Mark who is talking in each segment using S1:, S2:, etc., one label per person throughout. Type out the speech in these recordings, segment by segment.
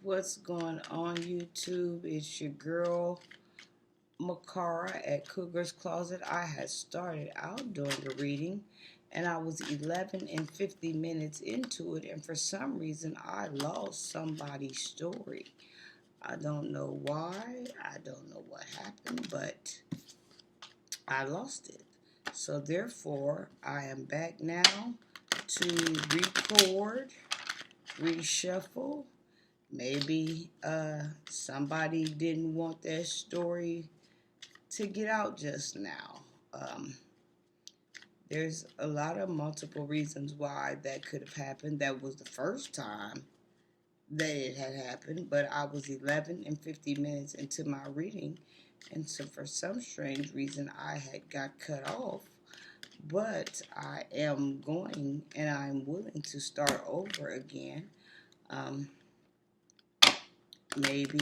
S1: What's going on YouTube? It's your girl Makara at Cougar's Closet. I had started out doing the reading and I was 11 and 50 minutes into it, and for some reason I lost somebody's story. I don't know why, I don't know what happened, but I lost it. So therefore I am back now to record, reshuffle. Maybe somebody didn't want their story to get out just now. There's a lot of multiple reasons why that could have happened. That was the first time that it had happened, but I was 11 and 50 minutes into my reading, and so for some strange reason I had got cut off. But I am going and I'm willing to start over again. Maybe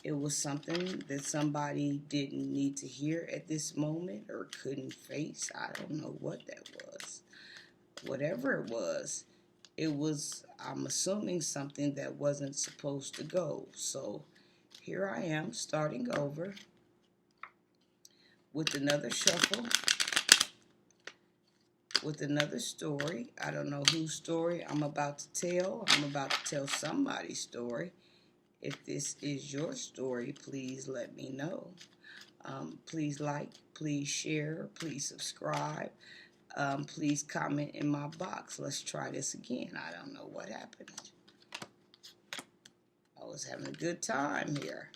S1: it was something that somebody didn't need to hear at this moment or couldn't face. I don't know what that was. Whatever it was, I'm assuming something that wasn't supposed to go. So here I am starting over with another shuffle, with another story. I don't know whose story I'm about to tell. I'm about to tell somebody's story. If this is your story, please let me know. Please like, please share, please subscribe. Please comment in my box. Let's try this again. I don't know what happened. I was having a good time here.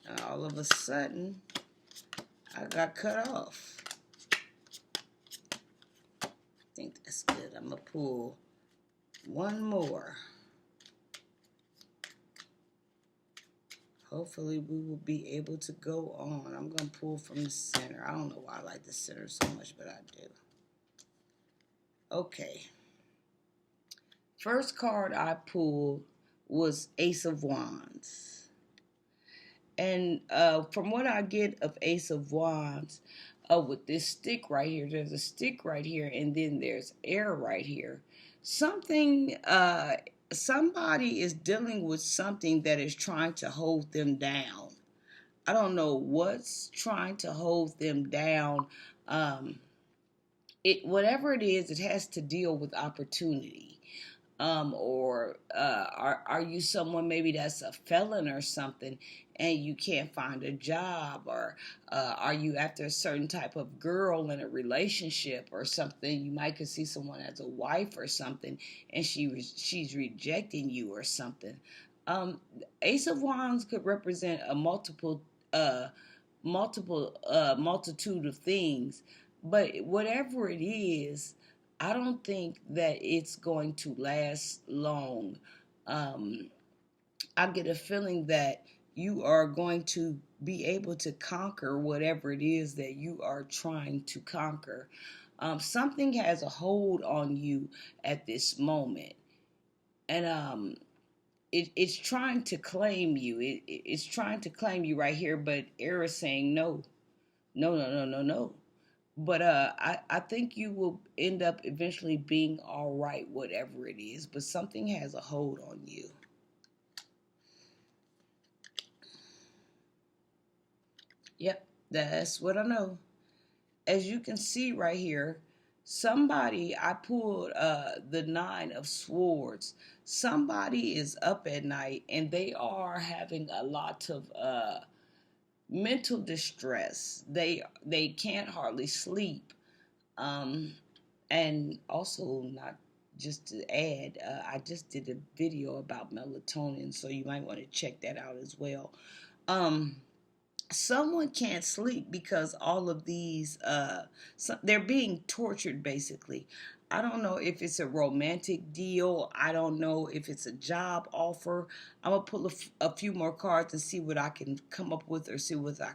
S1: And all of a sudden, I got cut off. I think that's good. I'm going to pull one more. Hopefully we will be able to go on. I'm going to pull from the center. I don't know why I like the center so much, but I do. Okay. First card I pulled was Ace of Wands. And from what I get of Ace of Wands, with this stick right here, there's a stick right here, and then there's air right here. Somebody is dealing with something that is trying to hold them down. I don't know what's trying to hold them down. Whatever it is, it has to deal with opportunity. Are you someone maybe that's a felon or something and you can't find a job, or are you after a certain type of girl in a relationship or something? You might could see someone as a wife or something and she's rejecting you or something. Ace of Wands could represent a multitude of things, but whatever it is, I don't think that it's going to last long. I get a feeling that you are going to be able to conquer whatever it is that you are trying to conquer. Something has a hold on you at this moment, and it's trying to claim you. It's trying to claim you right here, but air is saying no, no, no, no, no, no. But I think you will end up eventually being all right, whatever it is. But something has a hold on you. Yep, that's what I know. As you can see right here, I pulled the Nine of Swords. Somebody is up at night and they are having a lot of mental distress. They can't hardly sleep. And also, not just to add, I just did a video about melatonin, so you might want to check that out as well. Someone can't sleep because all of these, they're being tortured basically. I don't know if it's a romantic deal. I don't know if it's a job offer. I'm gonna pull a few more cards and see what I can come up with, or see what I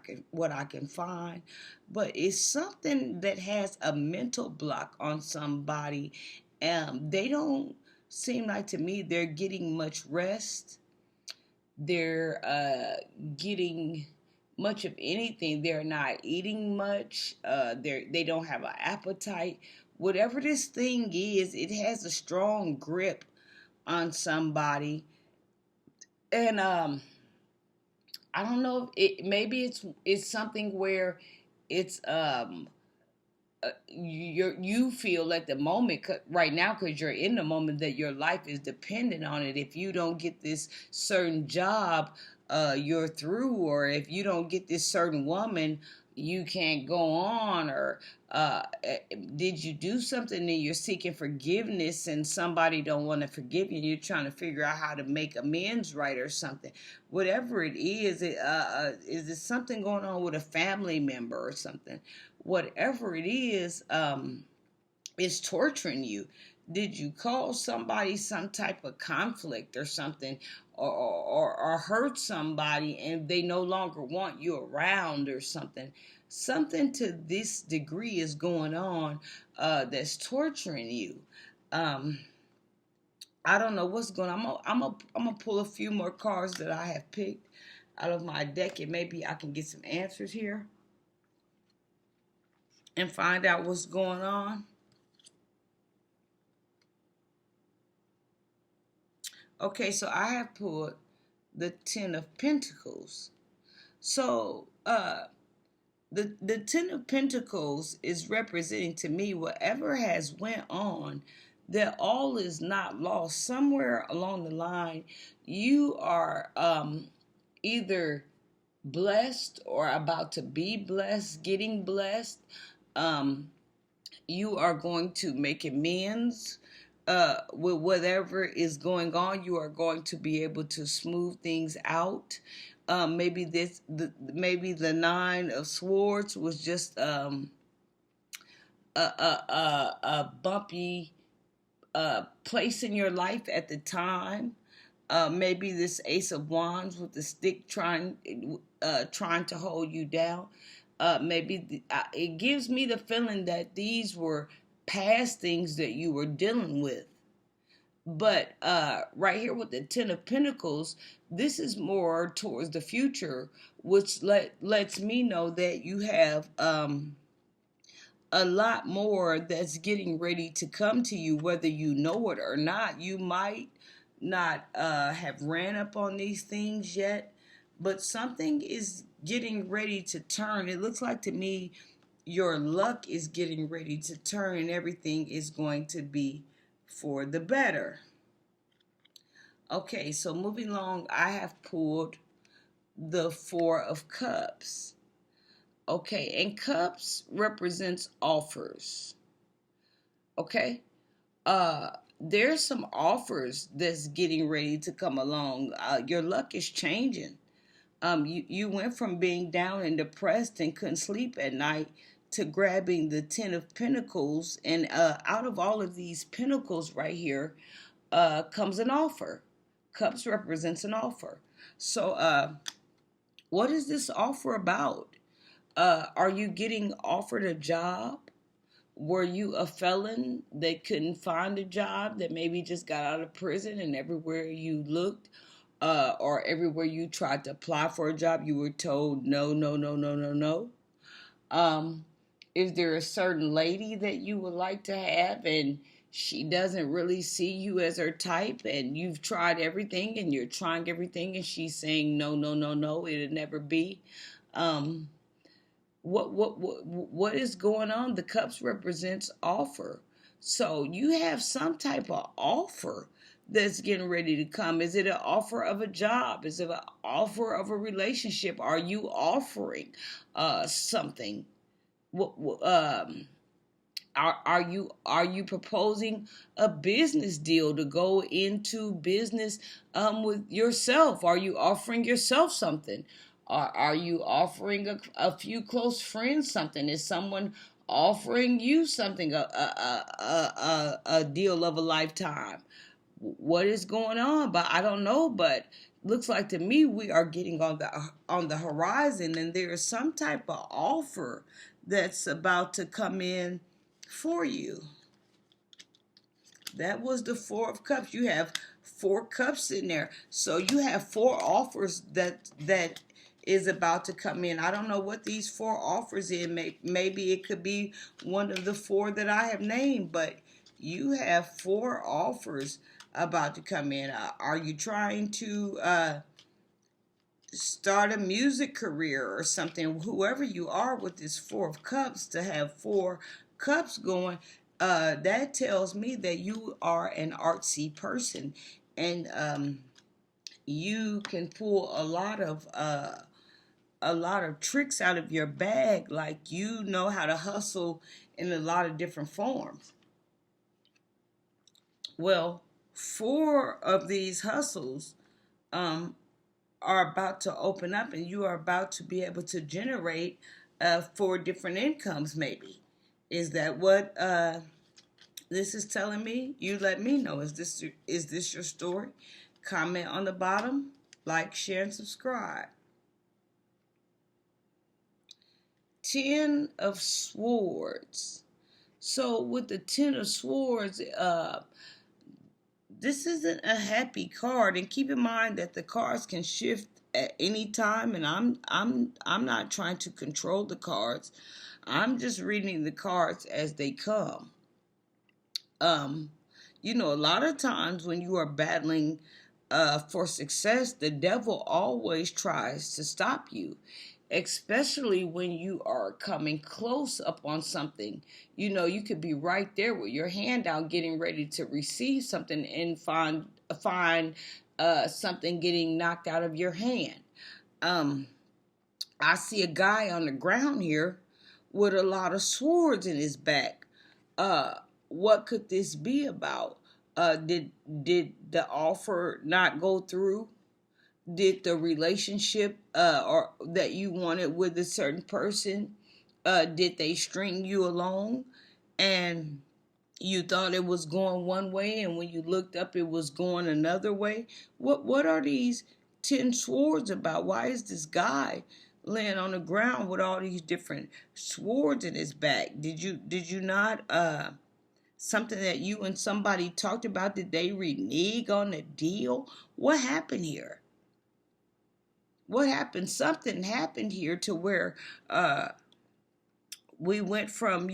S1: can find. But it's something that has a mental block on somebody. They don't seem like, to me, they're getting much rest. They're getting much of anything. They're not eating much. They don't have an appetite. Whatever this thing is, it has a strong grip on somebody, and I don't know if it maybe it's something where it's you feel at the moment right now because you're in the moment that your life is dependent on it. If you don't get this certain job, you're through, or if you don't get this certain woman, you can't go on, or did you do something and you're seeking forgiveness and somebody don't want to forgive you, and you're trying to figure out how to make amends right or something. Whatever it is it something going on with a family member or something? Whatever it is torturing you. Did you cause somebody some type of conflict or something, or hurt somebody and they no longer want you around or something? Something to this degree is going on that's torturing you. Um, I don't know what's going on. I'm gonna pull a few more cards that I have picked out of my deck, and maybe I can get some answers here and find out what's going on. Okay, so I have pulled the Ten of Pentacles. So the Ten of Pentacles is representing to me whatever has went on, that all is not lost. Somewhere along the line, you are either blessed or about to be blessed, getting blessed. Um, you are going to make amends with whatever is going on. You are going to be able to smooth things out. Maybe the Nine of Swords was just a bumpy place in your life at the time. Maybe this Ace of Wands with the stick trying to hold you down. It gives me the feeling that these were past things that you were dealing with. But right here with the Ten of Pentacles, this is more towards the future, which lets me know that you have a lot more that's getting ready to come to you, whether you know it or not. You might not have ran up on these things yet, but something is getting ready to turn. It looks like to me your luck is getting ready to turn, and everything is going to be for the better. Okay, so moving along, I have pulled the Four of Cups. Okay, and cups represents offers. Okay, there's some offers that's getting ready to come along. Your luck is changing. You went from being down and depressed and couldn't sleep at night to grabbing the Ten of Pentacles, and out of all of these pentacles right here comes an offer. Cups represents an offer. So, what is this offer about? Are you getting offered a job? Were you a felon that couldn't find a job, that maybe just got out of prison, and everywhere you looked, or everywhere you tried to apply for a job, you were told no, no, no, no, no, no? Um, is there a certain lady that you would like to have, and she doesn't really see you as her type, and you've tried everything and you're trying everything, and she's saying no, no, no, no, it'll never be? Um, what is going on? The cups represents offer. So you have some type of offer that's getting ready to come. Is it an offer of a job? Is it an offer of a relationship? Are you offering something? What are you proposing a business deal to go into business with yourself? Are you offering yourself something? Are you offering a few close friends something? Is someone offering you something, a deal of a lifetime? What is going on? But I don't know. But looks like to me we are getting on the horizon, and there is some type of offer that's about to come in for you. That was the Four of Cups. You have four cups in there, so you have four offers that is about to come in. I don't know what these four offers in. Maybe it could be one of the four that I have named, but you have 4 offers about to come in. Are you trying to start a music career or something? Whoever you are with this 4 of Cups, to have 4 cups going, that tells me that you are an artsy person, and you can pull a lot of tricks out of your bag. Like, you know how to hustle in a lot of different forms. Well, 4 of these hustles um, are about to open up, and you are about to be able to generate 4 different incomes, maybe. Is that what this is telling me? You let me know. Is this your story? Comment on the bottom, like, share, and subscribe. 10 of Swords. So with the 10 of Swords, this isn't a happy card, and keep in mind that the cards can shift at any time, and I'm not trying to control the cards. I'm just reading the cards as they come. um a lot of times when you are battling for success, the devil always tries to stop you, especially when you are coming close up on something. You could be right there with your hand out getting ready to receive something, and find something getting knocked out of your hand. um I see a guy on the ground here with a lot of swords in his back. uh what could this be about? Did the offer not go through? Did the relationship or that you wanted with a certain person, did they string you along, and you thought it was going one way, and when you looked up it was going another way? What are these 10 swords about? Why is this guy laying on the ground with all these different swords in his back? Did you not something that you and somebody talked about? Did they renege on the deal? What happened here? What happened? Something happened here to where we went from,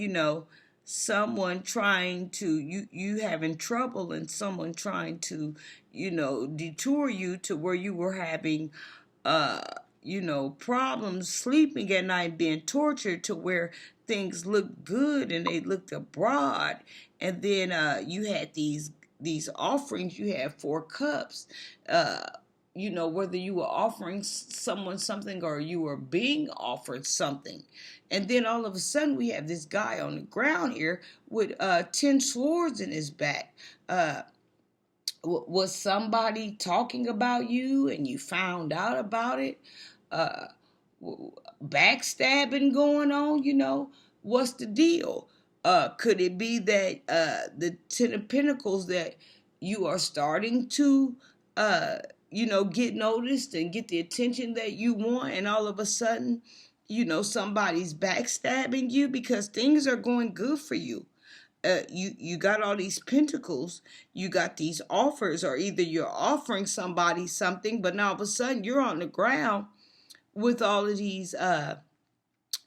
S1: someone trying to, you having trouble, and someone trying to, detour you, to where you were having uh problems sleeping at night, being tortured, to where things looked good and they looked abroad. And then you had these offerings. You had 4 cups. Whether you were offering someone something or you were being offered something. And then all of a sudden we have this guy on the ground here with 10 swords in his back. Was somebody talking about you and you found out about it? uh Backstabbing going on? What's the deal? Could it be that the 10 of Pentacles, that you are starting to get noticed and get the attention that you want, and all of a sudden somebody's backstabbing you because things are going good for you? You got all these pentacles, you got these offers, or either you're offering somebody something, but now all of a sudden you're on the ground with all of these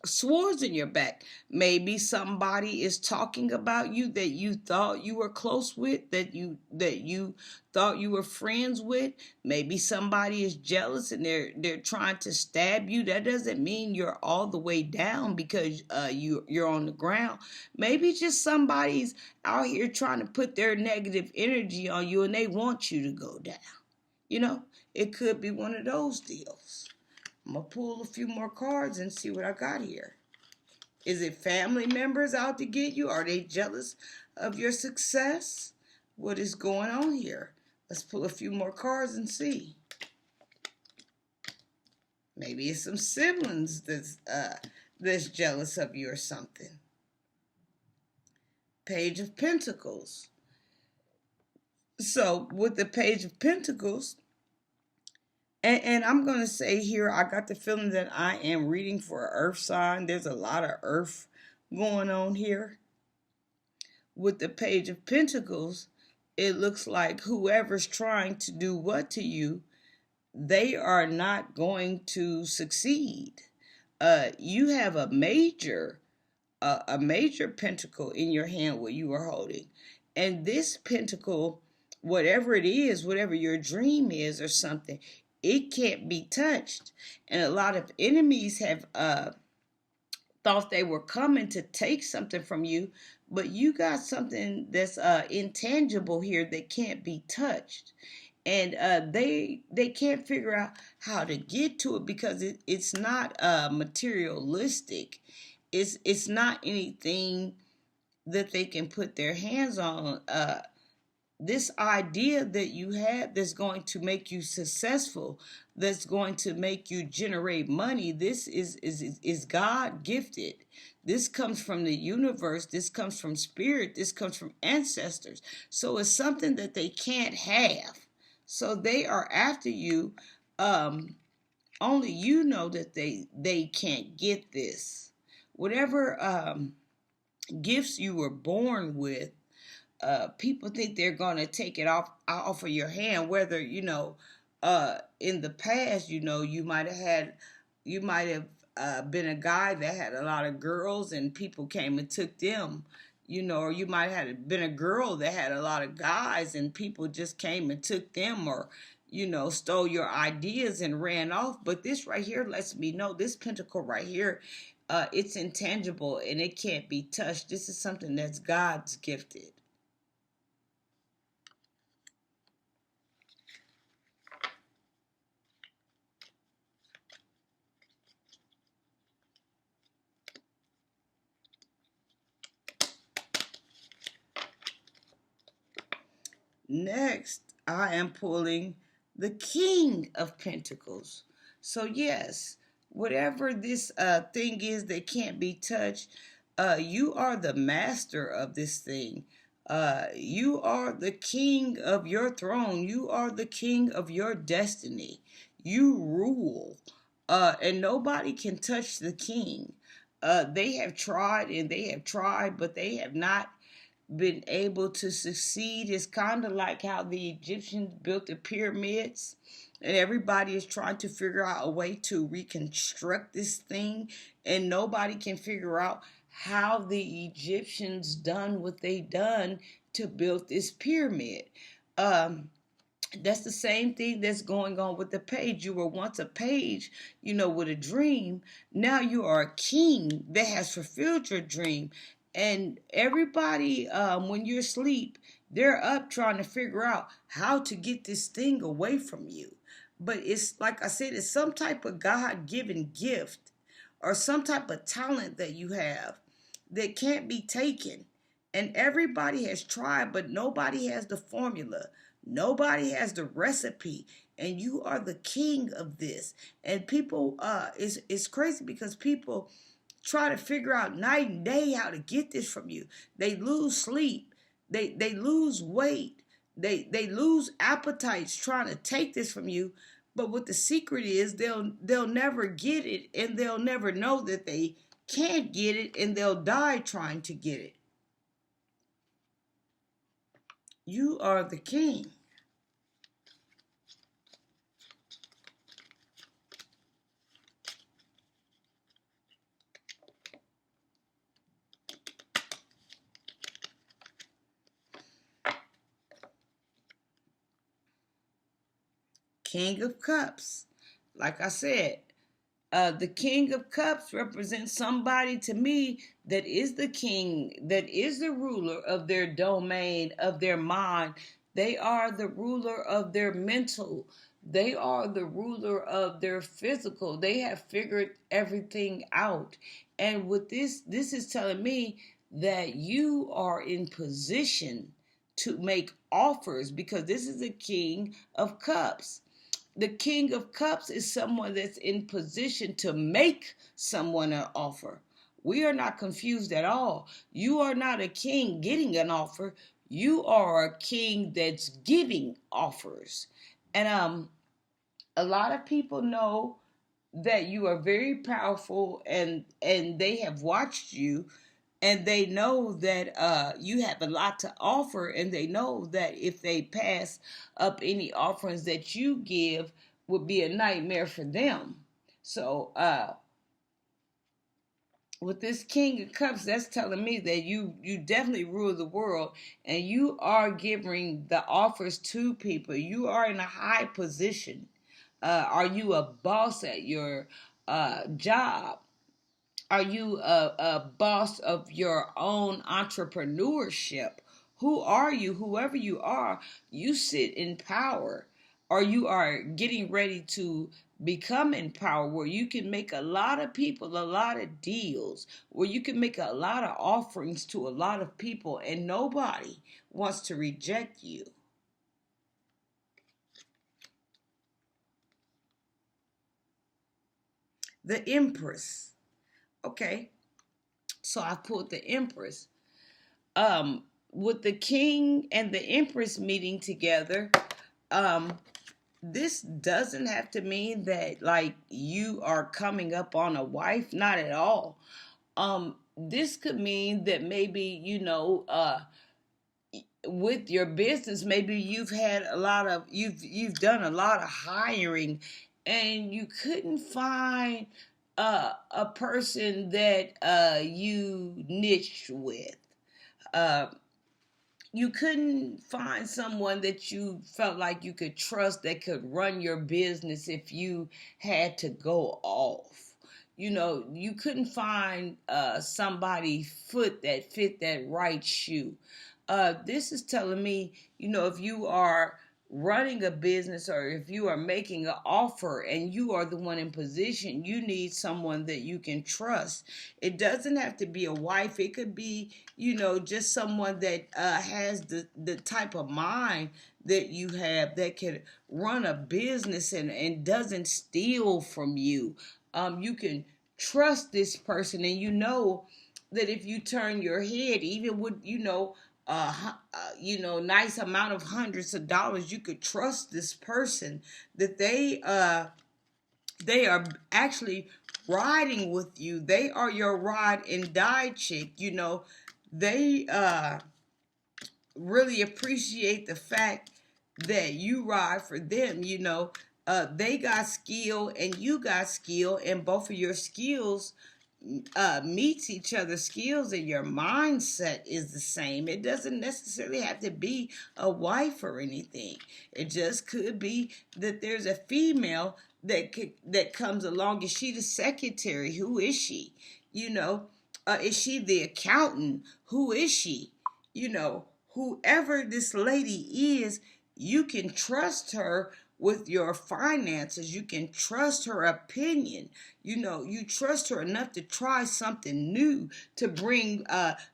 S1: swords in your back. Maybe somebody is talking about you that you thought you were close with, that you thought you were friends with. Maybe somebody is jealous and they're trying to stab you. That doesn't mean you're all the way down because you're on the ground. Maybe just somebody's out here trying to put their negative energy on you and they want you to go down. It could be one of those deals. I'm going to pull a few more cards and see what I got here. Is it family members out to get you? Are they jealous of your success? What is going on here? Let's pull a few more cards and see. Maybe it's some siblings that's jealous of you or something. Page of Pentacles. So with the Page of Pentacles, and I'm going to say here, I got the feeling that I am reading for an earth sign. There's a lot of earth going on here. With the Page of Pentacles, it looks like whoever's trying to do what to you, they are not going to succeed. You have a major pentacle in your hand, what you are holding. And this pentacle, whatever it is, whatever your dream is or something, it can't be touched. And a lot of enemies have thought they were coming to take something from you, but you got something that's intangible here that can't be touched. And they can't figure out how to get to it because it's not materialistic. It's not anything that they can put their hands on. This idea that you have that's going to make you successful, that's going to make you generate money, this is God gifted. This comes from the universe, this comes from spirit, this comes from ancestors. So it's something that they can't have. So they are after you. Only you know that they can't get this. Whatever gifts you were born with, people think they're gonna take it off of your hand. Whether in the past, you might have been a guy that had a lot of girls, and people came and took them. Or you might have been a girl that had a lot of guys, and people just came and took them, or stole your ideas and ran off. But this right here lets me know, this pentacle right here, it's intangible and it can't be touched. This is something that's God's gifted. Next, I am pulling the King of Pentacles. So, yes, whatever this thing is that can't be touched, you are the master of this thing. You are the king of your throne. You are the king of your destiny. You rule. And nobody can touch the king. They have tried and they have tried, but they have not been able to succeed. Is kind of like how the Egyptians built the pyramids, and everybody is trying to figure out a way to reconstruct this thing, and nobody can figure out how the Egyptians done what they done to build this pyramid. Um, that's the same thing that's going on with the page. You were once a page, with a dream. Now you are a king that has fulfilled your dream. And everybody, when you're asleep, they're up trying to figure out how to get this thing away from you. But it's like I said, it's some type of God given gift or some type of talent that you have that can't be taken. And everybody has tried, but nobody has the formula. Nobody has the recipe. And you are the king of this. And people, it's crazy because people try to figure out night and day how to get this from you. They lose sleep. They lose weight. They lose appetites trying to take this from you. But what the secret is, they'll never get it, and they'll never know that they can't get it, and they'll die trying to get it. You are the king. King of Cups. Like I said, the King of Cups represents somebody to me that is the king, that is the ruler of their domain, of their mind. They are the ruler of their mental. They are the ruler of their physical. They have figured everything out. And with this is telling me that you are in position to make offers because this is a King of Cups. The King of Cups is someone that's in position to make someone an offer. We are not confused at all. You are not a king getting an offer. You are a king that's giving offers. And a lot of people know that you are very powerful, and they have watched you, and they know that you have a lot to offer, and they know that if they pass up any offerings that you give would be a nightmare for them. So with this King of Cups, that's telling me that you definitely rule the world, and you are giving the offers to people. You are in a high position. Are you a boss at your job? Are you a boss of your own entrepreneurship? Who are you? Whoever you are, you sit in power, or you are getting ready to become in power where you can make a lot of people a lot of deals, where you can make a lot of offerings to a lot of people, and nobody wants to reject you. The Empress. Okay, so I pulled the Empress. With the king and the empress meeting together, um this doesn't have to mean that like you are coming up on a wife, not at all. This could mean that maybe, with your business, maybe you've done a lot of hiring, and you couldn't find a person that you niched with. uh you couldn't find someone that you felt like you could trust that could run your business if you had to go off. You couldn't find somebody foot that fit that right shoe. This is telling me, if you are running a business, or if you are making an offer and you are the one in position, you need someone that you can trust. It doesn't have to be a wife. It could be, just someone that has the type of mind that you have, that can run a business and doesn't steal from you. You can trust this person, and that if you turn your head, even with nice amount of hundreds of dollars, you could trust this person that they are actually riding with you. They are your ride and die chick. They really appreciate the fact that you ride for them. They got skill and you got skill, and both of your skills meets each other's skills, and your mindset is the same. It doesn't necessarily have to be a wife or anything. It just could be that there's a female that comes along. Is she the secretary? Who is she? Is she the accountant? Who is she? Whoever this lady is, you can trust her with your finances. You can trust her opinion. You trust her enough to try something new to bring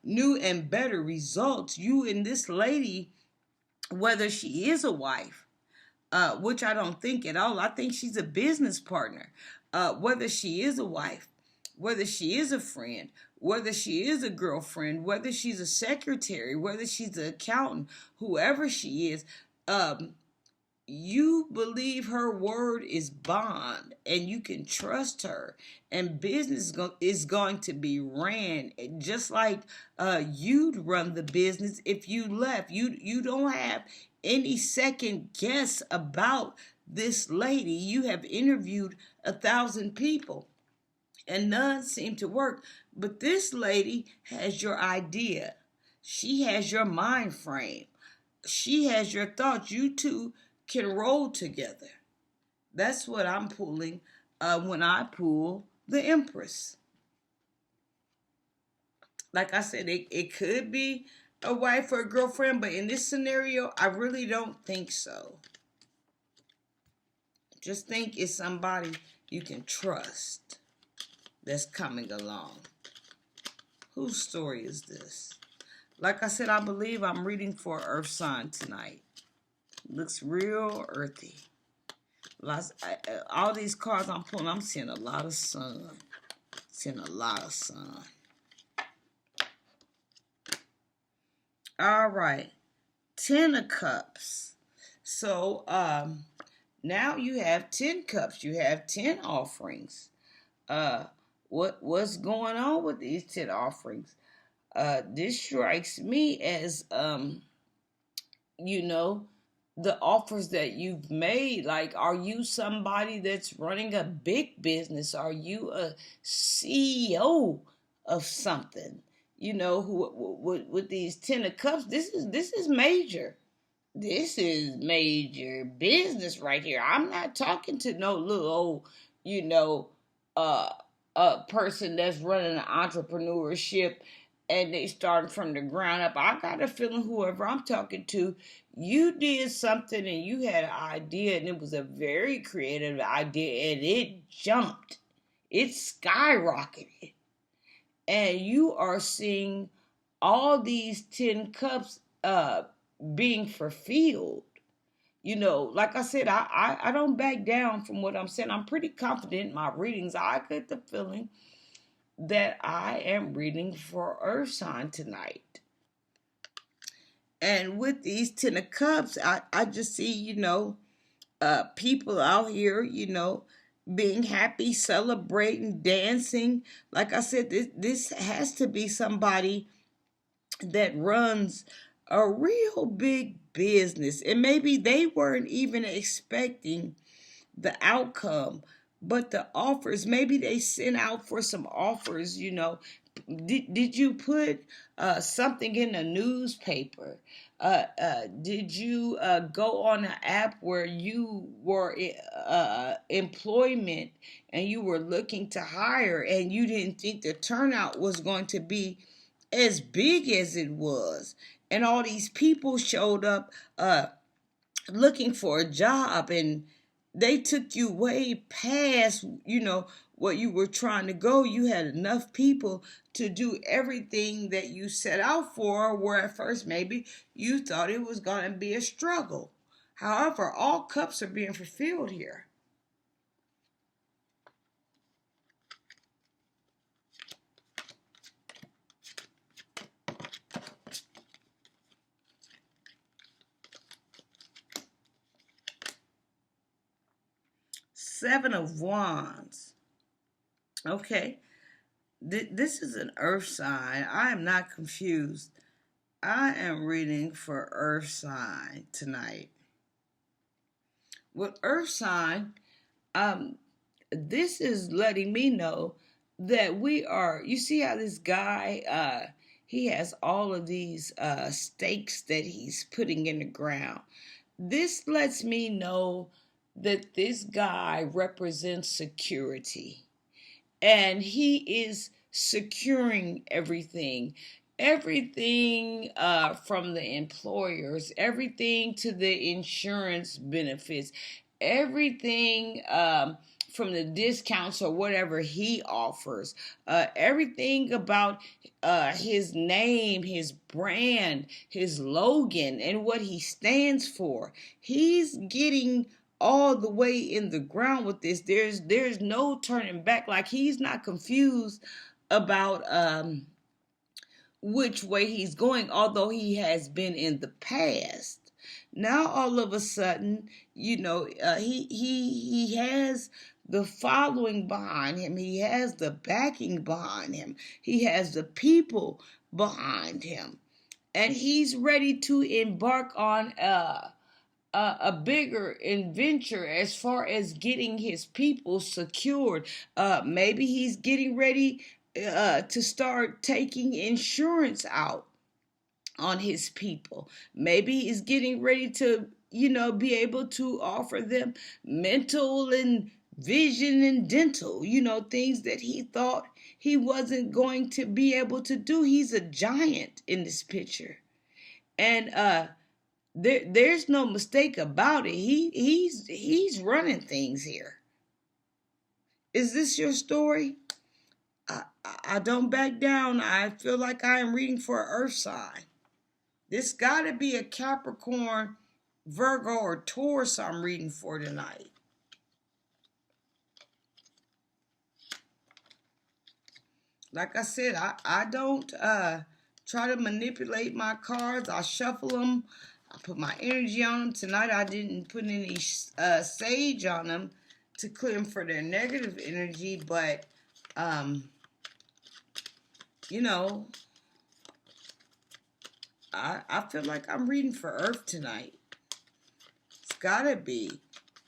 S1: new and better results. You and this lady, whether she is a wife, which I don't think at all. I think she's a business partner. Whether she is a wife, whether she is a friend, whether she is a girlfriend, whether she's a secretary, whether she's an accountant, whoever she is, you believe her word is bond, and you can trust her, and business is going to be ran just like you'd run the business if you left. You don't have any second guess about this lady. You have interviewed 1,000 people and none seem to work, but this lady has your idea. She has your mind frame. She has your thoughts. You two can roll together. That's what I'm pulling when I pull the Empress. Like I said, it could be a wife or a girlfriend, but in this scenario, I really don't think so. Just think it's somebody you can trust that's coming along. Whose story is this? Like I said, I believe I'm reading for Earth sign tonight. Looks real earthy. All these cards I'm pulling, I'm seeing a lot of sun. Seeing a lot of sun. All right. 10 of Cups. So now you have 10 cups. You have 10 offerings. What's going on with these 10 offerings? This strikes me as the offers that you've made. Like, are you somebody that's running a big business? Are you a CEO of something. With these 10 of cups, this is major. This is major business right here. I'm not talking to no little old, you know, uh, person that's running an entrepreneurship and they started from the ground up. I got a feeling whoever I'm talking to, you did something and you had an idea and it was a very creative idea and it jumped. It skyrocketed. And you are seeing all these 10 cups being fulfilled. Like I said, I don't back down from what I'm saying. I'm pretty confident in my readings. I get the feeling that I am reading for Earth sign tonight. And with these 10 of cups, I just see, people out here, being happy, celebrating, dancing. Like I said, this has to be somebody that runs a real big business. And maybe they weren't even expecting the outcome, but the offers, maybe they sent out for some offers. Did you put something in a newspaper? Did you go on an app where you were employment and you were looking to hire and you didn't think the turnout was going to be as big as it was, and all these people showed up looking for a job, and they took you way past what you were trying to go. You had enough people to do everything that you set out for, where at first maybe you thought it was going to be a struggle. However, all cups are being fulfilled here. Seven of Wands. Okay. This is an earth sign. I am not confused. I am reading for earth sign tonight. With earth sign, um, this is letting me know that you see how this guy, he has all of these stakes that he's putting in the ground. This lets me know that this guy represents security and he is securing everything from the employers, everything to the insurance benefits, everything from the discounts or whatever he offers, everything about his name, his brand, his slogan, and what he stands for. He's getting all the way in the ground with this. There's no turning back. Like, he's not confused about which way he's going, although he has been in the past. Now all of a sudden, he has the following behind him. He has the backing behind him. He has the people behind him, and he's ready to embark on a bigger adventure as far as getting his people secured. Maybe he's getting ready to start taking insurance out on his people. Maybe he's getting ready to, be able to offer them mental and vision and dental, things that he thought he wasn't going to be able to do. He's a giant in this picture. And there's no mistake about it. He's running things here. Is this your story? I don't back down. I feel like I am reading for an earth sign. This got to be a Capricorn, Virgo, or Taurus I'm reading for tonight. Like I said, I don't try to manipulate my cards. I shuffle them. I put my energy on them. Tonight I didn't put any sage on them to clear them for their negative energy, but I feel like I'm reading for Earth tonight. It's gotta be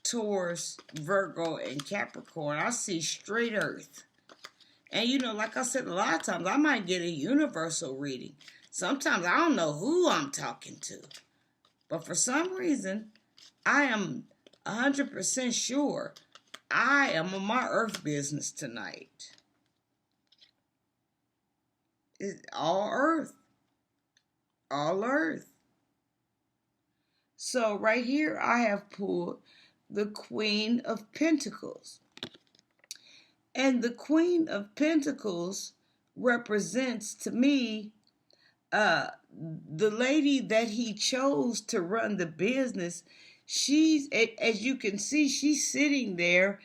S1: Taurus, Virgo, and Capricorn. I see straight Earth. And like I said, a lot of times I might get a universal reading. Sometimes I don't know who I'm talking to. But for some reason, I am 100% sure I am on my earth business tonight. It's all earth. All earth. So right here I have pulled the Queen of Pentacles. And the Queen of Pentacles represents to me the lady that he chose to run the business. She's, as you can see, she's sitting there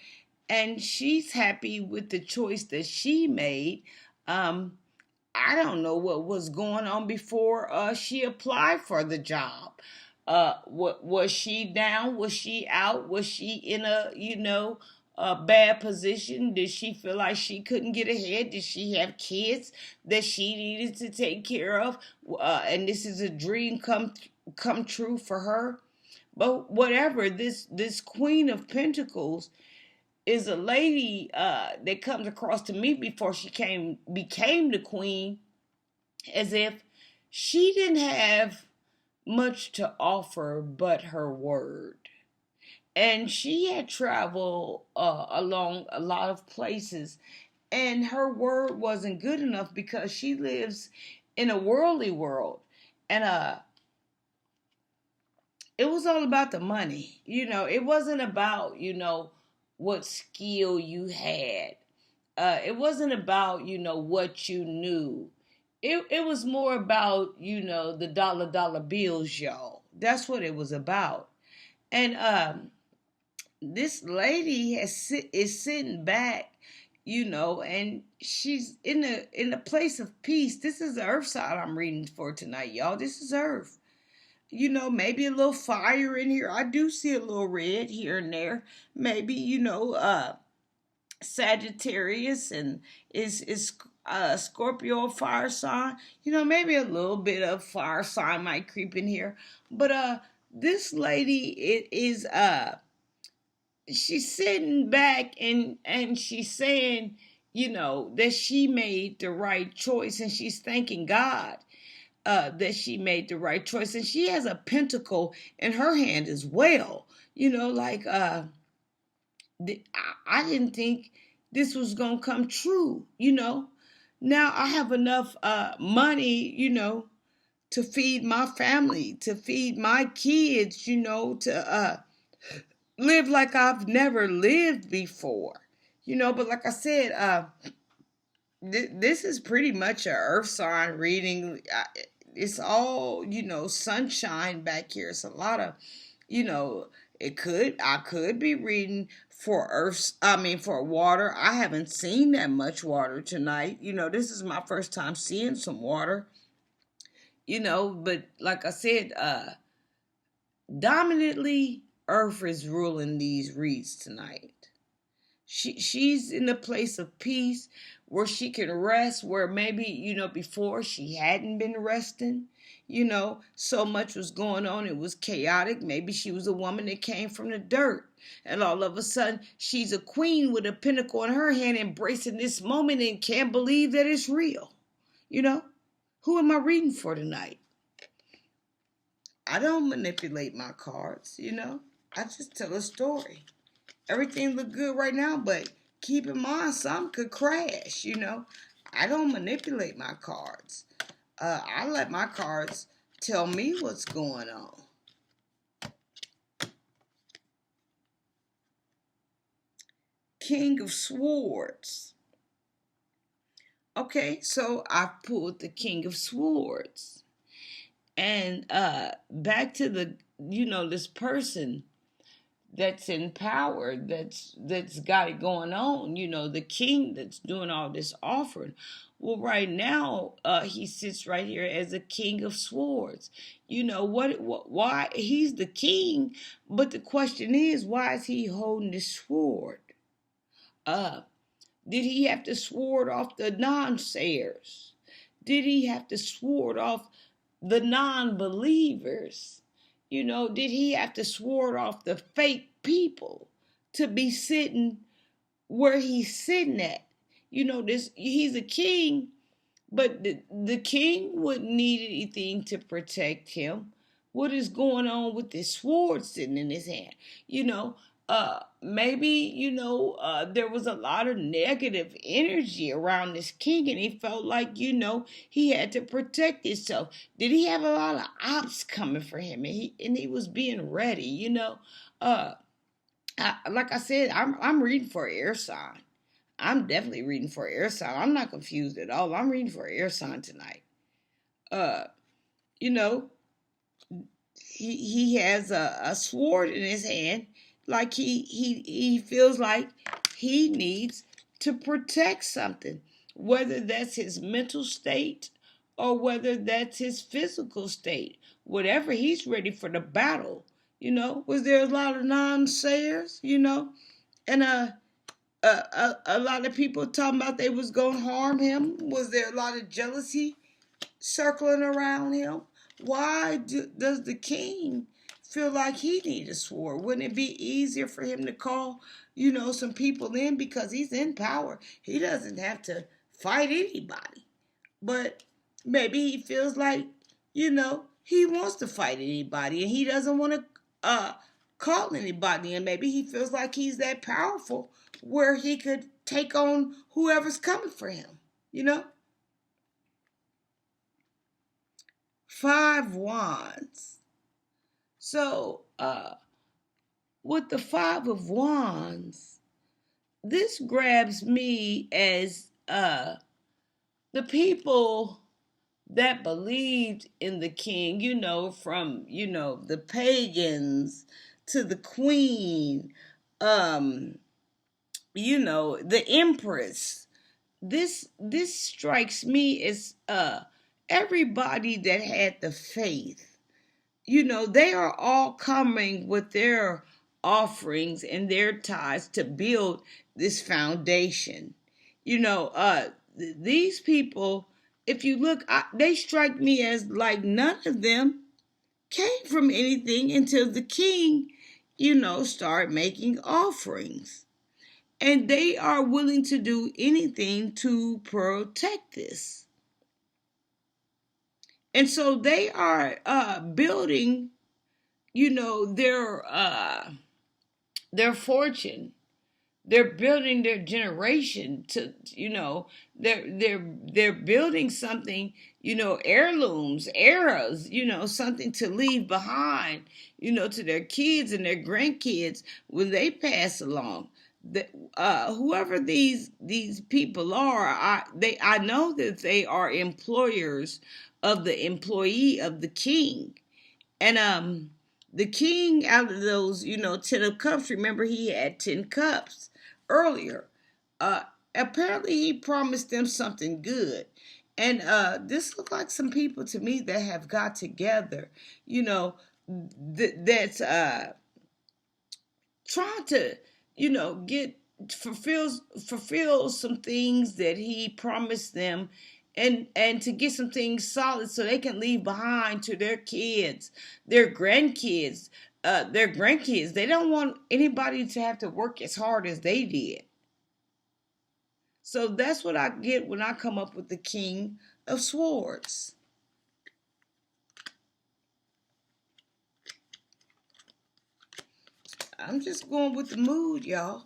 S1: and she's happy with the choice that she made. I don't know what was going on before she applied for the job. What was she down? Was she out? Was she in a bad position? Did she feel like she couldn't get ahead? Did she have kids that she needed to take care of? And this is a dream come true for her. But whatever, this Queen of Pentacles is a lady that comes across to me before she became the queen, as if she didn't have much to offer but her word. And she had traveled along a lot of places, and her word wasn't good enough because she lives in a worldly world. And it was all about the money. It wasn't about, what skill you had. It wasn't about, what you knew. It was more about, the dollar bills, y'all. That's what it was about. And this lady is sitting back, and she's in a place of peace. This is the earth side I'm reading for tonight, y'all. This is earth. Maybe a little fire in here. I do see a little red here and there. Maybe, Sagittarius and is Scorpio fire sign. Maybe a little bit of fire sign might creep in here. But this lady is she's sitting back and she's saying, that she made the right choice, and she's thanking God that she made the right choice. And she has a pentacle in her hand as well. Like I didn't think this was gonna come true. Now I have enough money, to feed my family, to feed my kids, to live like I've never lived before. But like I said, this is pretty much a earth sign reading. It's all, sunshine back here. It's a lot of, you know, I could be reading for for water. I haven't seen that much water tonight. This is my first time seeing some water. But like I said, dominantly earth is ruling these reads tonight. She's in a place of peace where she can rest, where maybe, before she hadn't been resting. So much was going on. It was chaotic. Maybe she was a woman that came from the dirt. And all of a sudden, she's a queen with a pinnacle in her hand, embracing this moment and can't believe that it's real. Who am I reading for tonight? I don't manipulate my cards, I just tell a story. Everything look good right now, but keep in mind something could crash, I don't manipulate my cards. I let my cards tell me what's going on. King of Swords. Okay, so I pulled the King of Swords. And back to the, this person that's in power, that's got it going on, the king that's doing all this offering. Well, right now, he sits right here as a King of Swords. Why he's the king, but the question is, why is he holding this sword? Did he have to sword off the non-sayers? Did he have to sword off the non-believers? Did he have to sword off the fake people to be sitting where he's sitting at? this he's a king, but the king wouldn't need anything to protect him. What is going on with this sword sitting in his hand? You know, maybe, there was a lot of negative energy around this king, and he felt like, he had to protect himself. Did he have a lot of ops coming for him? And he was being ready, Uh, like I said, I'm reading for an air sign. I'm definitely reading for air sign. I'm not confused at all. I'm reading for air sign tonight. Uh, you know, he has a sword in his hand, like he feels like he needs to protect something, whether that's his mental state or whether that's his physical state. Whatever, he's ready for the battle. Was there a lot of non-sayers? And a lot of people talking about they was gonna harm him. Was there a lot of jealousy circling around him? Why does the king feel like he needs a sword? Wouldn't it be easier for him to call, some people in because he's in power? He doesn't have to fight anybody. But maybe he feels like, he wants to fight anybody and he doesn't want to call anybody. And maybe he feels like he's that powerful where he could take on whoever's coming for him, you know? 5 wands. So, with the 5 of wands, this grabs me as the people that believed in the king, from, the pagans to the queen, the empress. This strikes me as everybody that had the faith. They are all coming with their offerings and their tithes to build this foundation. These people, if you look, they strike me as like none of them came from anything until the king, started making offerings. And they are willing to do anything to protect this. And so they are building, their fortune. They're building their generation to, they're building something, heirlooms, eras, something to leave behind, to their kids and their grandkids when they pass along. Whoever these people are, I know that they are employers of the employee of the king. And the king, out of those, 10 of cups, remember he had 10 cups earlier. Apparently he promised them something good. And this looked like some people to me that have got together, that's trying to, get fulfill some things that he promised them, and to get some things solid so they can leave behind to their kids, their grandkids, their grandkids. They don't want anybody to have to work as hard as they did. So that's what I get when I come up with the King of Swords. I'm just going with the mood, y'all.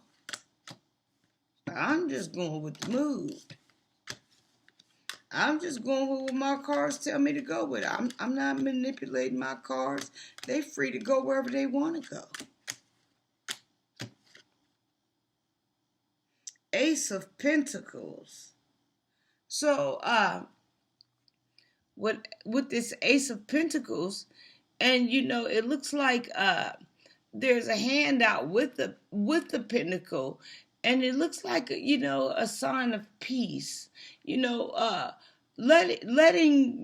S1: I'm just going with the mood. I'm just going with what my cards tell me to go with. I'm not manipulating my cards. They're free to go wherever they want to go. Ace of Pentacles. So, with this Ace of Pentacles, and it looks like there's a hand out with the pentacle, and it looks like a sign of peace. Letting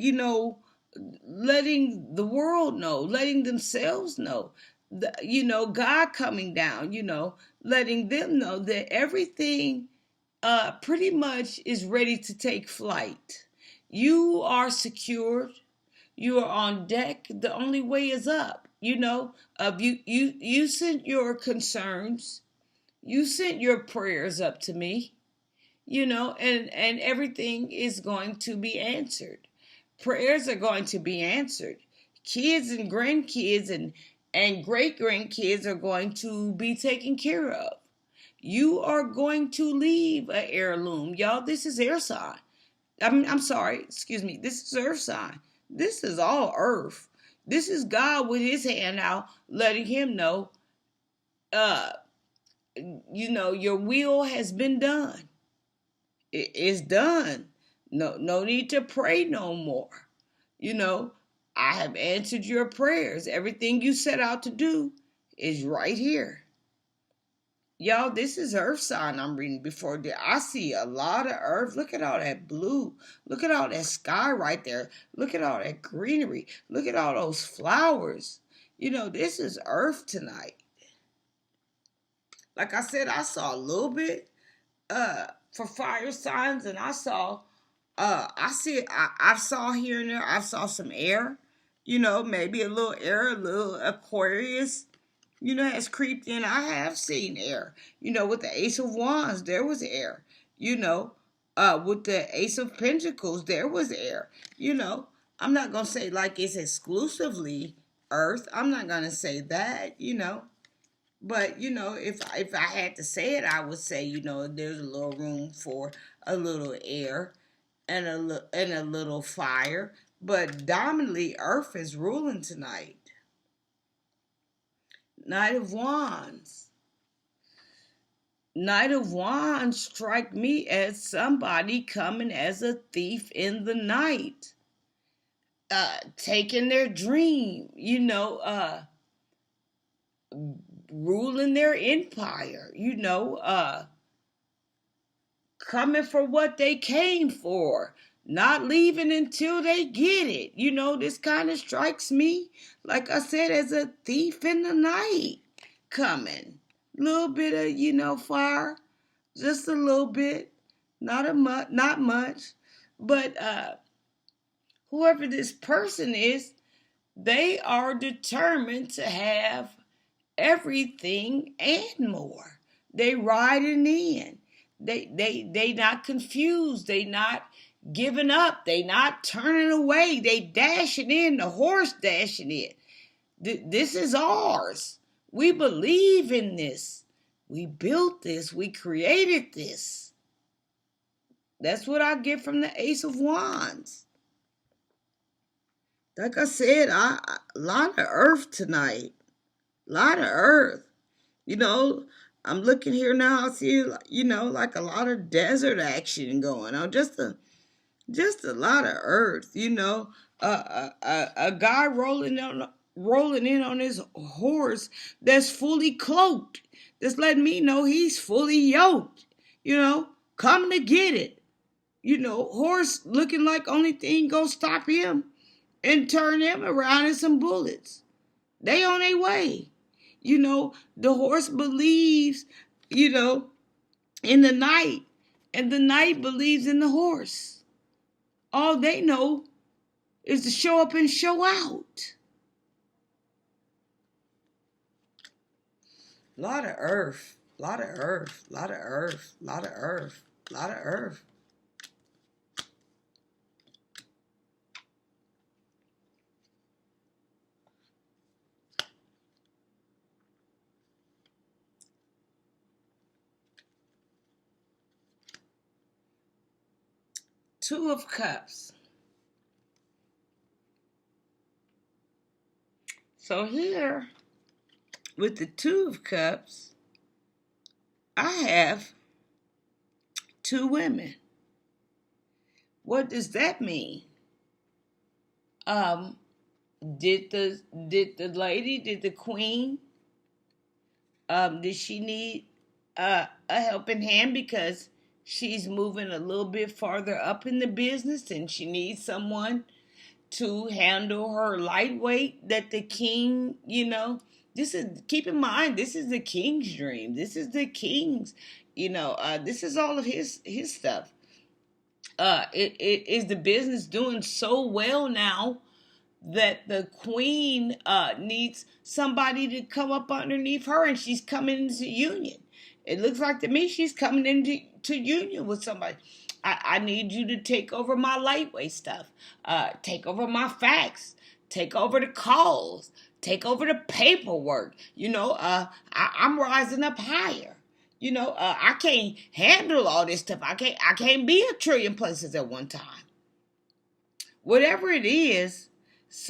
S1: the world know, letting themselves know, God coming down, letting them know that everything pretty much is ready to take flight. You are secured. You are on deck. The only way is up. You sent your concerns. You sent your prayers up to me. and everything is going to be answered. Prayers are going to be answered. Kids and grandkids and great grandkids are going to be taken care of. You are going to leave an heirloom. Y'all, this is air sign. I'm sorry, excuse me. This is earth sign. This is all earth. This is God with his hand out, letting him know, uh, your will has been done. It's done. No need to pray no more. You know, I have answered your prayers. Everything you set out to do is right here. Y'all, this is earth sign I'm reading before. I see a lot of earth. Look at all that blue. Look at all that sky right there. Look at all that greenery. Look at all those flowers. This is earth tonight. Like I said, I saw a little bit for fire signs, and I saw here and there, I saw some air, maybe a little air, a little Aquarius, has creeped in. I have seen air, with the Ace of Wands, there was air, with the Ace of Pentacles, there was air, I'm not going to say like it's exclusively earth. I'm not going to say that, but if I had to say it, I would say there's a little room for a little air and a little fire, but dominantly Earth is ruling tonight. Knight of Wands. Knight of Wands strike me as somebody coming as a thief in the night, taking their dream, ruling their empire, coming for what they came for, not leaving until they get it. This kind of strikes me, like I said, as a thief in the night coming. Little bit of, fire, just a little bit, not much, but whoever this person is, they are determined to have everything and more. They riding in. They not confused. They not giving up. They not turning away. They dashing in. The horse dashing in. This is ours. We believe in this. We built this. We created this. That's what I get from the Ace of Wands. Like I said, a lot of earth tonight. A lot of earth. I'm looking here now. I see, like a lot of desert action going on. Just a lot of earth. A guy rolling in on his horse that's fully cloaked. That's letting me know he's fully yoked. Coming to get it. Horse looking like only thing gonna stop him and turn him around in some bullets. They on their way. The horse believes, in the night, and the night believes in the horse. All they know is to show up and show out. A lot of earth, a lot of earth, a lot of earth, a lot of earth, a lot of earth. Two of Cups. So here, with the Two of Cups, I have two women. What does that mean? Did the queen, did she need a helping hand because she's moving a little bit farther up in the business and she needs someone to handle her lightweight that the king, keep in mind, this is the king's dream. This is the king's, this is all of his stuff. It is the business doing so well now that the queen needs somebody to come up underneath her, and she's coming into union. It looks like to me she's coming into to union with somebody. I need you to take over my lightweight stuff, take over my facts, take over the calls, take over the paperwork. I'm rising up higher. I can't handle all this stuff. I can't be a trillion places at one time. Whatever it is,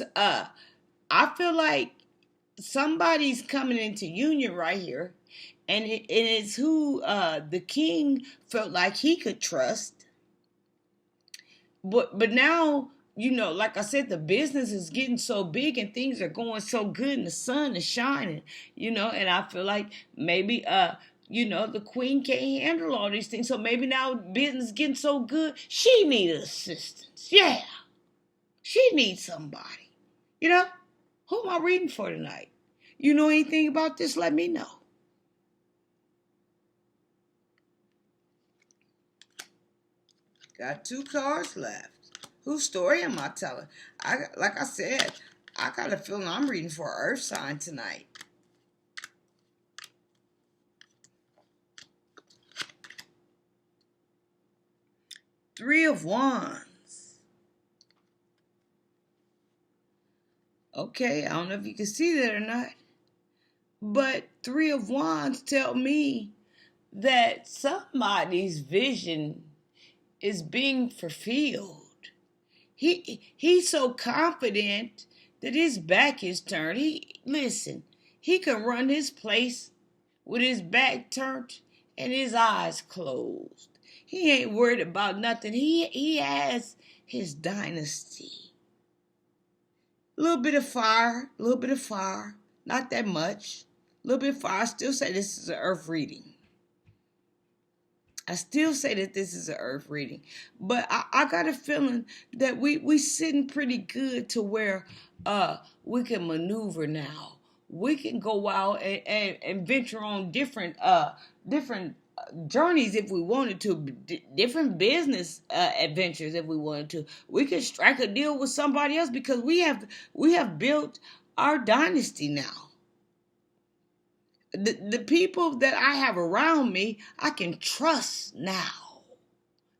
S1: I feel like somebody's coming into union right here, and it's who the king felt like he could trust. But now, like I said, the business is getting so big and things are going so good and the sun is shining, and I feel like maybe the queen can't handle all these things. So maybe now business is getting so good, she needs assistance. Yeah. She needs somebody. Who am I reading for tonight? You know anything about this? Let me know. Got 2 cards left. Whose story am I telling? Like I said, I got a feeling I'm reading for an earth sign tonight. Three of Wands. Okay, I don't know if you can see that or not. But Three of Wands tell me that somebody's vision is being fulfilled. He's so confident that his back is turned. He can run his place with his back turned and his eyes closed. He ain't worried about nothing. He has his dynasty. A little bit of fire, not that much. A little bit of fire. I still say this is an earth reading. But I got a feeling that we sitting pretty good to where we can maneuver now. We can go out and venture on different journeys if we wanted to, different business adventures if we wanted to. We could strike a deal with somebody else because we have built our dynasty now. The people that I have around me, I can trust now.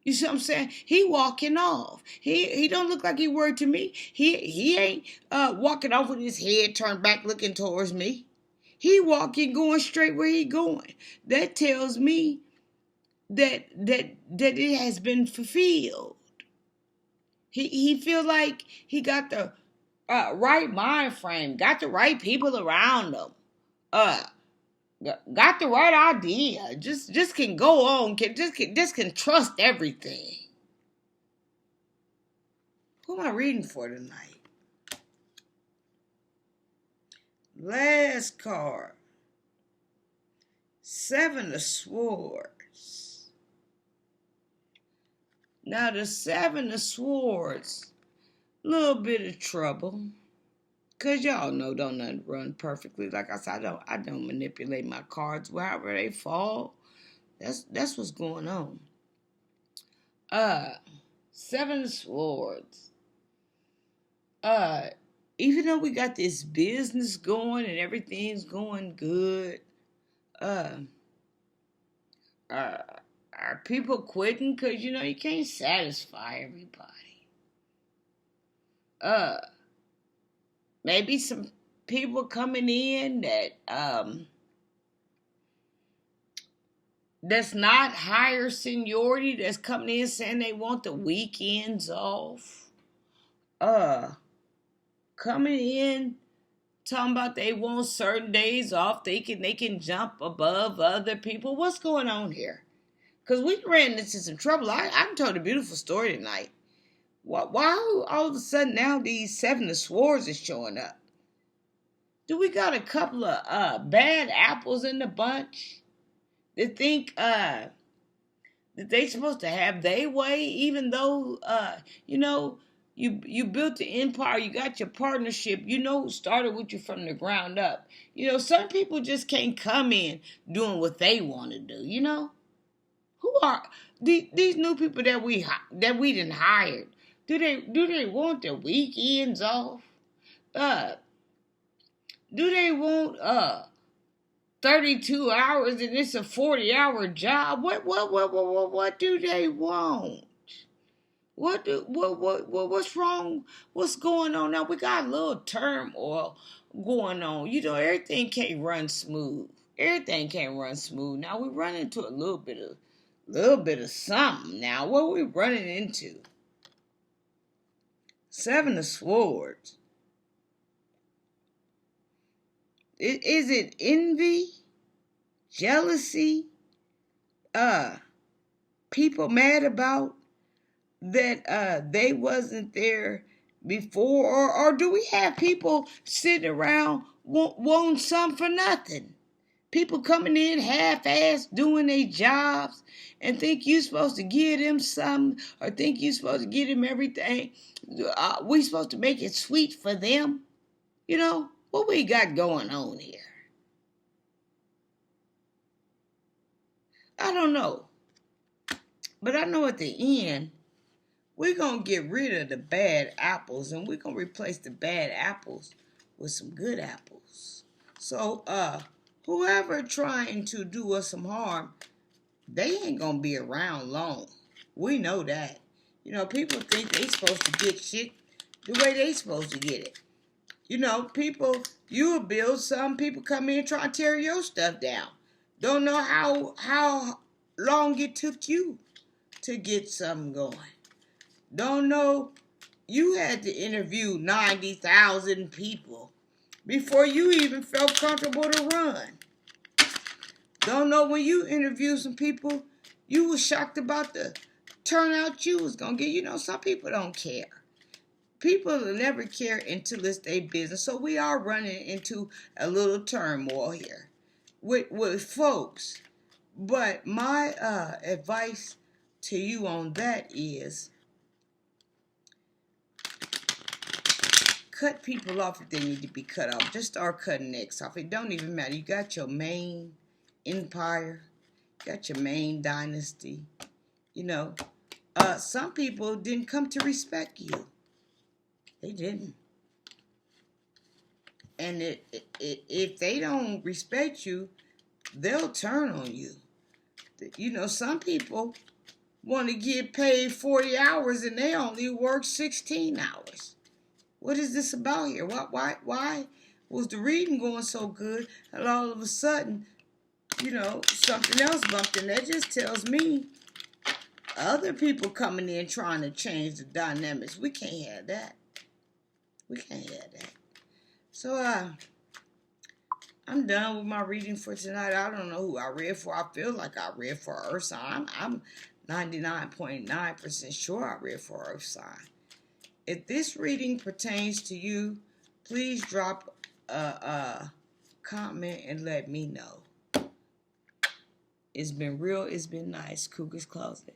S1: You see what I'm saying? He walking off. He don't look like he worried to me. He ain't walking off with his head turned back looking towards me. He walking, going straight where he going. That tells me that it has been fulfilled. He feel like he got the right mind frame, got the right people around him. Got the right idea. Just can go on. Just can trust everything. Who am I reading for tonight? Last card. 7 of Swords. Now the 7 of Swords, a little bit of trouble. Cause y'all know don't nothing run perfectly. Like I said, I don't manipulate my cards wherever they fall. That's what's going on. 7 of Swords. Even though we got this business going and everything's going good, are people quitting? Cause you can't satisfy everybody. Maybe some people coming in that's not higher seniority, that's coming in saying they want the weekends off. Coming in talking about they want certain days off. They can jump above other people. What's going on here? Because we ran into some trouble. I'm told a beautiful story tonight. Why all of a sudden now these 7 of Swords is showing up? Do we got a couple of bad apples in the bunch that think that they supposed to have their way, even though you built the empire, you got your partnership, who started with you from the ground up. Some people just can't come in doing what they want to do. Who are these new people that we done hired? Do they want their weekends off? Do they want 32 hours and it's a 40-hour job. What do they want? What's wrong? What's going on now? We got a little turmoil going on. You know, everything can't run smooth. Everything can't run smooth. Now we run into a little bit of something. Now what are we running into? Seven of Swords. Is it envy, jealousy? People mad about that they wasn't there before, or do we have people sitting around wanting something for nothing? People coming in half-assed doing their jobs and think you supposed to give them something or think you supposed to give them everything. We supposed to make it sweet for them. You know, what we got going on here? I don't know. But I know at the end, we're going to get rid of the bad apples and we're going to replace the bad apples with some good apples. So, whoever trying to do us some harm, they ain't going to be around long. We know that. You know, people think they supposed to get shit the way they supposed to get it. You know, people, you will build some, people come in and try to tear your stuff down. Don't know how long it took you to get something going. Don't know you had to interview 90,000 people before you even felt comfortable to run. Don't know when you interviewed some people, you was shocked about the turnout you was going to get. You know, some people don't care. People will never care until it's their business. So we are running into a little turmoil here with folks. But my advice to you on that is cut people off if they need to be cut off. Just start cutting necks off. It don't even matter. You got your main empire. You got your main dynasty. You know, some people didn't come to respect you. They didn't. And if they don't respect you, they'll turn on you. You know, some people want to get paid 40 hours and they only work 16 hours. What is this about here? Why was the reading going so good and all of a sudden, you know, something else bumped in? That just tells me other people coming in trying to change the dynamics. We can't have that. We can't have that. So, I'm done with my reading for tonight. I don't know who I read for. I feel like I read for Earth sign. I'm 99.9% sure I read for Earth sign. If this reading pertains to you, please drop a comment and let me know. It's been real. It's been nice. Cougar's Closet.